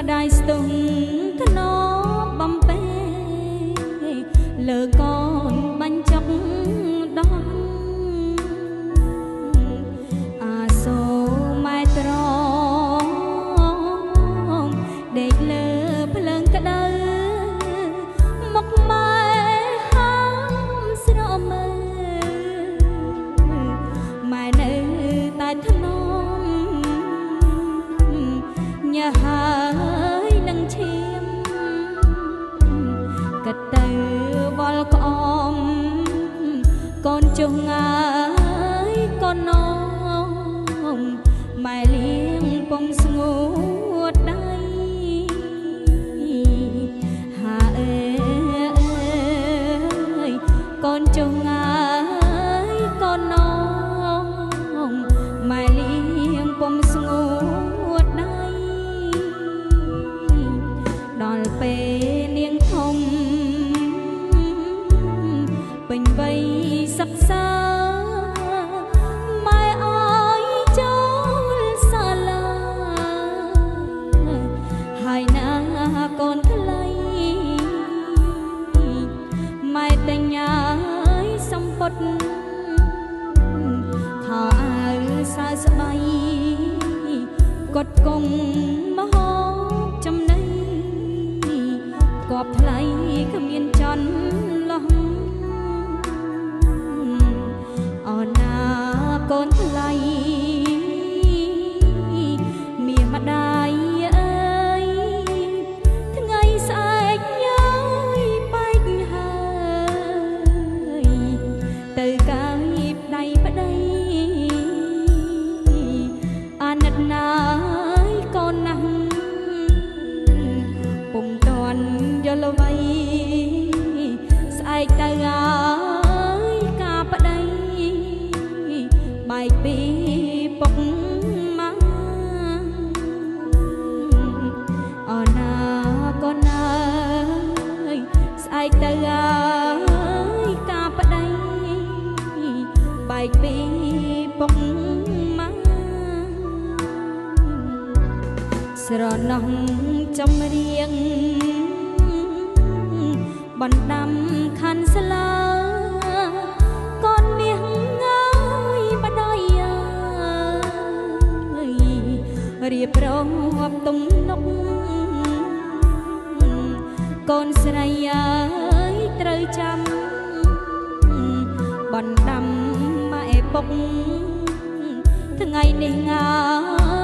ម្ដាយស្ទង់ធ្នប់បំពេលើកូនបាញ់ចុកដំអាសូម៉ែត្រង់ដេកលើភ្លើងក្តៅមកម៉ែហាមស្រមើម៉ែនៅតែធ្នមញ៉ាហើយនឹងឈាមក៏ទៅវល់ក្អមកូនជុងអើយកូននំម៉ែលៀងពងស្ងួតដៃហាអើយកូនជុងអើយកូននំម៉ែលៀងពងស្ងួតដៃដល់ពេលនាងធំពេញវ័យសិក្សាម៉ែអើយចូលសាលាហើយណាកូនថ្លៃម៉ែតែញ៉ាយសំពត់ខោអាវសើស្បៃកត់គង់មហោបចំណៃគប់ថ្លៃគ្មានចន់លោះអូនណាកូនថ្លៃមាម្ដាយអើយថ្ងៃស្អែកញ៉ាយបែកហើយទៅកាយដៃប្ដីអាណិតណាយកូនណាស់ពុំតាន់យល់អ្វីស្អែកទៅអើយកាប្ដីបែកពីពុកម៉ាអូនណាកូនអើយស្អែកទៅអើយកាប្ដីបែកពីពុកម៉ាស្រណោះចម្រៀងបណ្ដាំខាន់ស្លាកូនមាសងើយបដយអើយរៀបរាប់ទំនុកកូនស្រីអើយត្រូវចាំបណ្ដាំម៉ែពុកថ្ងៃនេះងើ